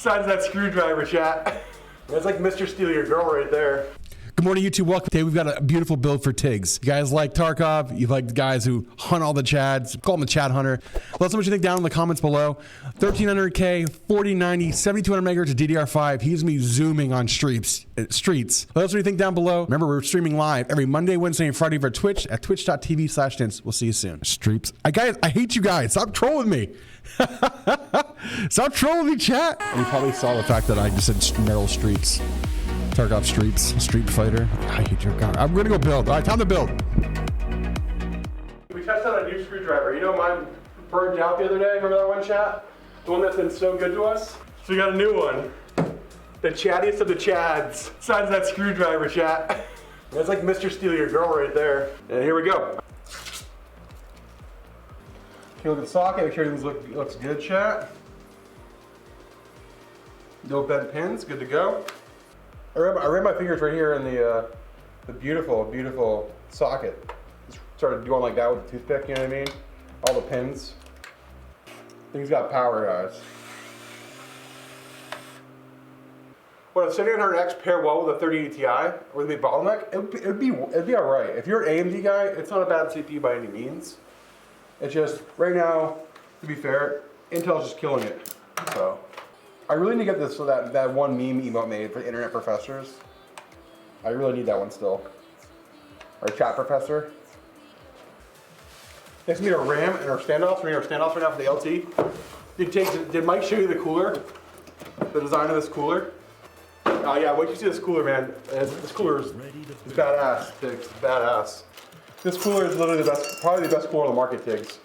Size of that screwdriver, chat. That's like Mr. Steal Your Girl right there. Good morning, YouTube. Welcome. Today we've got a beautiful build for Tigz. You guys like Tarkov? You like the guys who hunt all the chads? Call them the Chad Hunter. Let us know what you think down in the comments below. 1300K, 4090, 7200 megahertz of DDR5. He's me zooming on streets. Let us know what you think down below. Remember, we're streaming live every Monday, Wednesday, and Friday for Twitch at twitch.tv/Stince. We'll see you soon. Streeps. Guys, I hate you guys. Stop trolling me. Stop trolling me, chat. And you probably saw the fact that I just said Meryl Streeps. Tarkov Streets, Street Fighter. I hate your God. I'm gonna go build. All right, time to build. We tested out a new screwdriver. You know mine burned out the other day. Remember that one, chat? The one that's been so good to us? So we got a new one. The chattiest of the chads. Size of that screwdriver, chat. That's like Mr. Steal Your Girl right there. And here we go. Okay, look at the socket. Make sure everything looks good, chat. No bent pins. Good to go. I ran my fingers right here in the beautiful, beautiful socket. Just started doing like that with a toothpick, you know what I mean? All the pins. Thing's got power, guys. Would a 7900X pair well with a 3080 Ti? Would it be bottleneck? It'd be all right. If you're an AMD guy, it's not a bad CPU by any means. It's just, right now, to be fair, Intel's just killing it, so. I really need to get this so that one meme emote made for the internet professors. I really need that one still. Our chat professor. Next we need our RAM and our standoffs. We need our standoffs right now for the LT. Did Mike show you the cooler? The design of this cooler? Oh yeah, wait till you see this cooler, man. This cooler is badass, Tigz. Badass. This cooler is literally the best, probably the best cooler on the market, Tigz.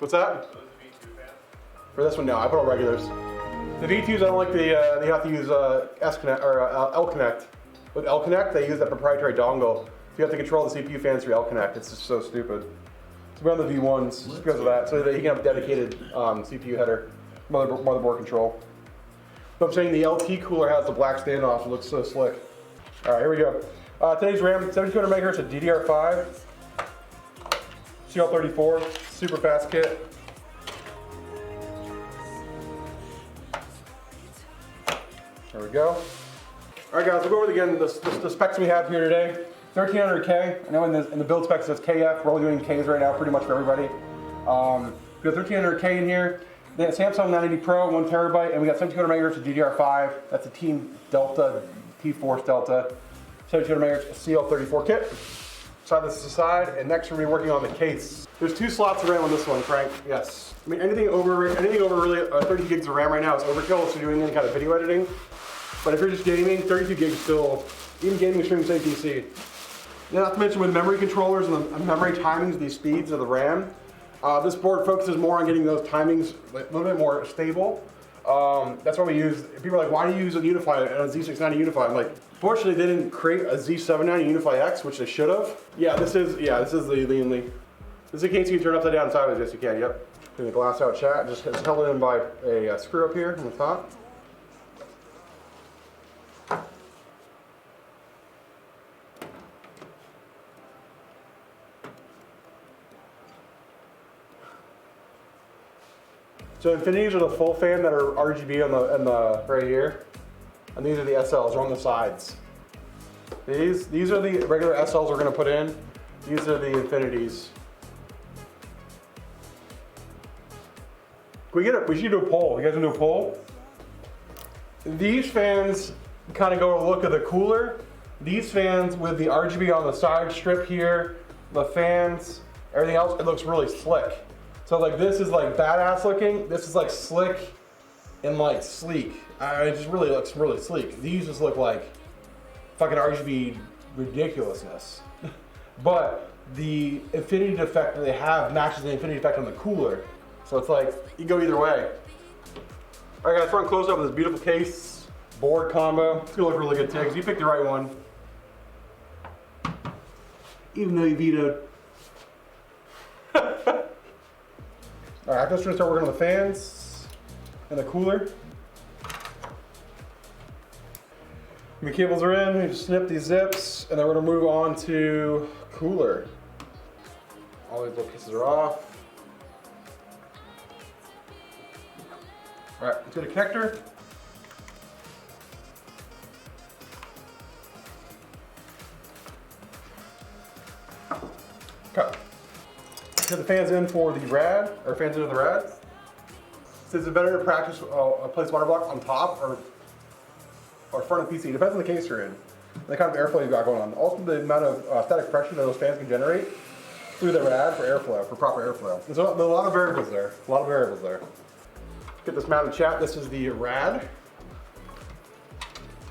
What's that? For this one, no, I put all regulars. The V2s, I don't like you have to use S-Connect or L-Connect. With L-Connect, they use that proprietary dongle. So you have to control the CPU fans through L-Connect. It's just so stupid. So we're on the V1s just because of that, so that you can have a dedicated CPU header, motherboard control. But I'm saying the LT cooler has the black standoff. It looks so slick. All right, here we go. Today's RAM, 7200 megahertz of DDR5, CL34, super fast kit. There we go. All right, guys, we'll go over again the specs we have here today. 1300K. I know in the build specs it says KF. We're only doing Ks right now, pretty much for everybody. We got 1300K in here. Then Samsung 980 Pro, 1 terabyte, and we got 7200 megahertz of DDR5. That's a Team Delta, T-Force Delta, 7200 megahertz CL34 kit. Slide this aside, and next we're gonna be working on the case. There's 2 slots of RAM on this one, Frank. Yes. I mean, anything over really 30 gigs of RAM right now is overkill if you're doing any kind of video editing. But if you're just gaming, 32 gigs still, even gaming is streaming same PC. Not to mention with memory controllers and the memory timings, these speeds of the RAM, this board focuses more on getting those timings a little bit more stable. That's why we use, people are like, why do you use a UNIFY and a Z690 UNIFY? I'm like, fortunately they didn't create a Z790 UNIFY-X, which they should have. Yeah, this is the Lian Li. This is a case you can turn upside down and sideways, yes you can, yep. Getting the glass out, chat, just it's held in by a screw up here on the top. So Infinities are the full fan that are RGB on the right here, and these are the SLs. They're on the sides. These are the regular SLs we're going to put in. These are the Infinities. We should do a poll. You guys want to do a poll? These fans kind of go with the look of the cooler. These fans with the RGB on the side strip here, the fans, everything else, it looks really slick. So like this is like badass looking, this is like slick and like sleek. It just really looks really sleek. These just look like fucking RGB ridiculousness. But the infinity effect that they have matches the infinity effect on the cooler. So it's like, you go either way. All right guys, front close up with this beautiful case, board combo. It's gonna look really good, Tigz. You picked the right one. Even though you vetoed. All right, I'm just gonna start working on the fans and the cooler. The cables are in, we just snip these zips, and then we're gonna move on to cooler. All these little pieces are off. All right, let's get a connector. Okay. Get the fans in for the rad, or fans into the rad. Since it's better to practice place water block on top or front of the PC. Depends on the case you're in. The kind of airflow you've got going on. Also the amount of static pressure that those fans can generate through the rad for airflow, for proper airflow. There's a lot of variables there. A lot of variables there. Get this mounted, chat. This is the rad.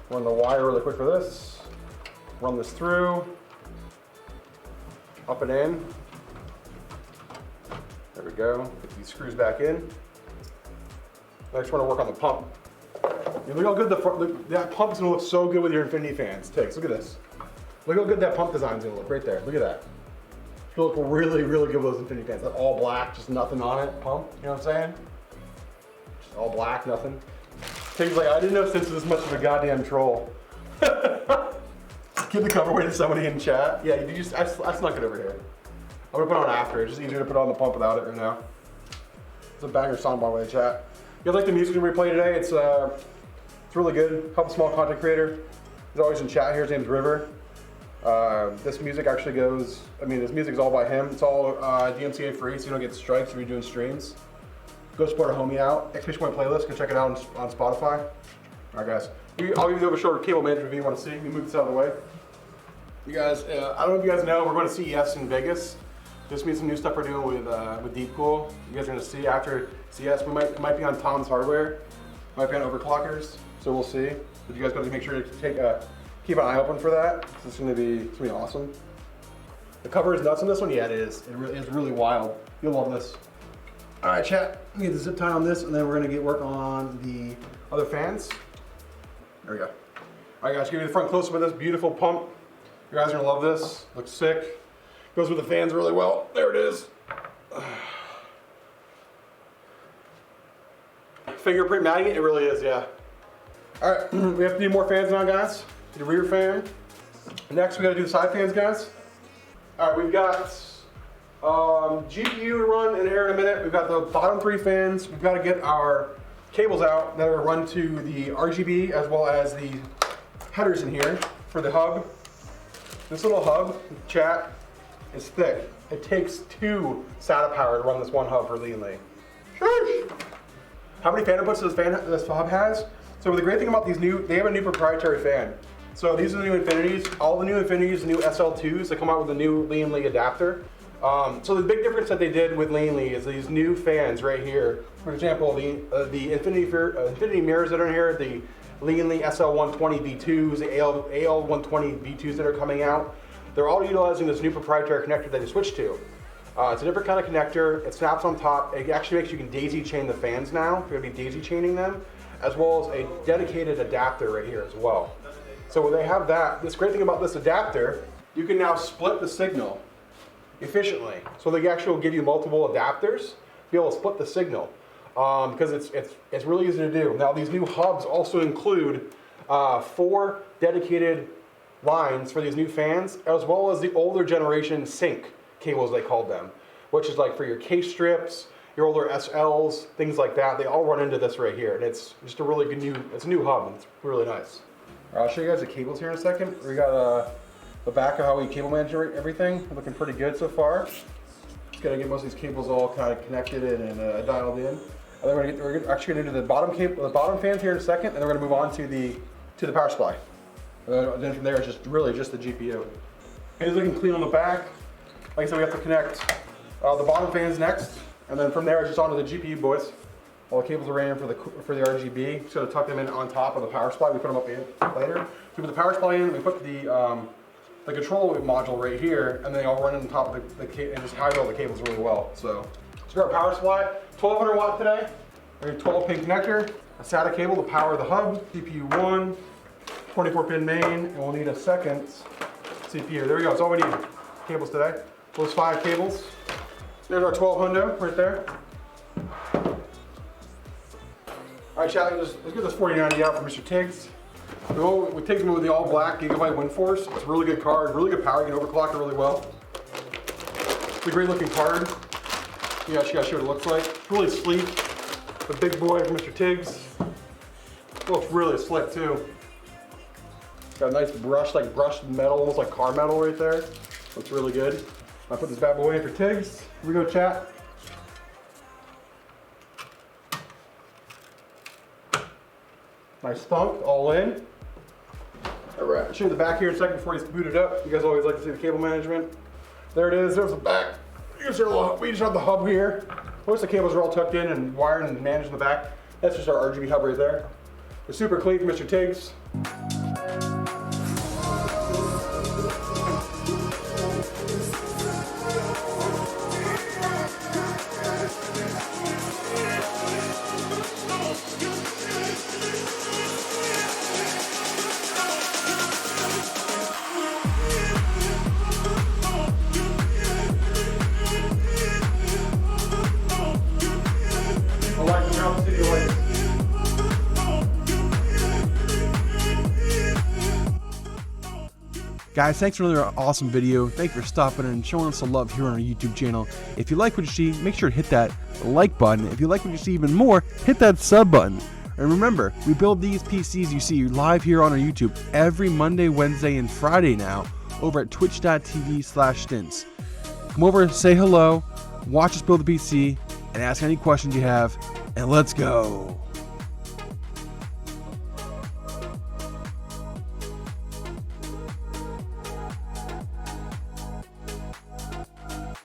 Run the wire really quick for this. Run this through. Up and in. There we go. Get these screws back in. Next, we're gonna work on the pump. Look how good that pump's gonna look so good with your Infinity fans. Tigz, look at this. Look how good that pump design's gonna look right there. Look at that. It's gonna look really, really good with those Infinity fans. That's all black, just nothing on it. Pump, you know what I'm saying? Just all black, nothing. Tigz like, I didn't know Stince was this much of a goddamn troll. Give the cover away to somebody in chat. Yeah, I snuck it over here. I'm gonna put it on after. It's just easier to put on the pump without it right now. It's a banger song, by the way, chat. You guys like the music we play today? It's really good. Help a small content creator. He's always in chat here. His name's River. This music actually goes. I mean, this music is all by him. It's all DMCA free, so you don't get strikes if you're doing streams. Go support our homie out. Exclamation point playlist. Go check it out on Spotify. All right, guys. I'll give you a short cable management review. You want to see? Let me move this out of the way. You guys, I don't know if you guys know, we're going to CES in Vegas. Just means some new stuff we're doing with Deepcool. You guys are going to see after CES. We might be on Tom's Hardware, might be on Overclockers, so we'll see. But you guys got to make sure to keep an eye open for that. It's going to be awesome. The cover is nuts on this one. Yeah, it is. It is really wild. You'll love this. All right, chat. Let me get the zip tie on this, and then we're going to get work on the other fans. There we go. All right, guys. Give you the front close up of this beautiful pump. You guys are going to love this. Looks sick. Goes with the fans really well. There it is. Fingerprint magnet, it really is, yeah. All right, we have to do more fans now, guys. The rear fan. Next, we got to do the side fans, guys. All right, we've got GPU to run in here in a minute. We've got the bottom 3 fans. We've got to get our cables out that are run to the RGB as well as the headers in here for the hub. This little hub, chat, is thick. It takes 2 SATA power to run this one hub for Lian Li. Shush! How many fan inputs does this hub has? So the great thing about these they have a new proprietary fan. So these are the new Infinities. All the new Infinities, the new SL2s, that come out with a new Lian Li adapter. So the big difference that they did with Lian Li is these new fans right here. For example, the Infinity mirrors that are in here, the Lian Li SL120 V2s, the AL120 V2s that are coming out, they're all utilizing this new proprietary connector that they switched to. It's a different kind of connector. It snaps on top. It actually makes you can daisy chain the fans now. You're gonna be daisy chaining them, as well as a dedicated adapter right here as well. So when they have that, this great thing about this adapter, you can now split the signal efficiently. So they actually will give you multiple adapters to be able to split the signal because it's really easy to do. Now these new hubs also include 4 dedicated lines for these new fans, as well as the older generation sync cables, they called them, which is like for your case strips, your older SLs, things like that. They all run into this right here, and it's just a really good it's a new hub, and it's really nice. All right, I'll show you guys the cables here in a second. We got the back of how we cable manage everything. Looking pretty good so far. Just gotta get most of these cables all kind of connected and dialed in. And then we're actually gonna do the bottom fans here in a second, and then we're gonna move on to the power supply. Then from there, it's just the GPU. It's looking clean on the back. Like I said, we have to connect the bottom fans next, and then from there, it's just onto the GPU, boys. All the cables are ran for the RGB. Just gotta tuck them in on top of the power supply. We put them up in later. We put the power supply in. We put the control module right here, and then they all run on top of the cable and just hide all the cables really well. So our power supply, 1200 watt today. We have a 12-pin connector, a SATA cable to power the hub, CPU 1, 24-pin main, and we'll need a second CPU. There we go. That's all we need. Cables today. Those 5 cables. There's our 1200 right there. All right, chat. Let's get this 4090 out for Mr. Tigz. We take them with the all black Gigabyte WindForce. It's a really good card, really good power. You can overclock it really well. It's a great looking card. Yeah, I should show what it looks like. It's really sleek. the big boy from Mr. Tigz. Looks really slick too. Got a nice brush, like brushed metal, almost like car metal right there. Looks really good. I'll put this bad boy in for Tigz. Here we go, chat. Nice thunk, all in. All right, I'll show you the back here in a second before you boot it up. You guys always like to see the cable management. There it is, there's the back. We just have the hub here. Most of the cables are all tucked in and wired and managed in the back. That's just our RGB hub right there. We're super clean from Mr. Tigz. Guys, thanks for another awesome video. Thank you for stopping and showing us some love here on our YouTube channel. If you like what you see, make sure to hit that like button. If you like what you see even more, hit that sub button. And remember, we build these PCs you see live here on our YouTube every Monday, Wednesday, and Friday now over at twitch.tv/Stince. Come over, say hello, watch us build the PC, and ask any questions you have, and let's go.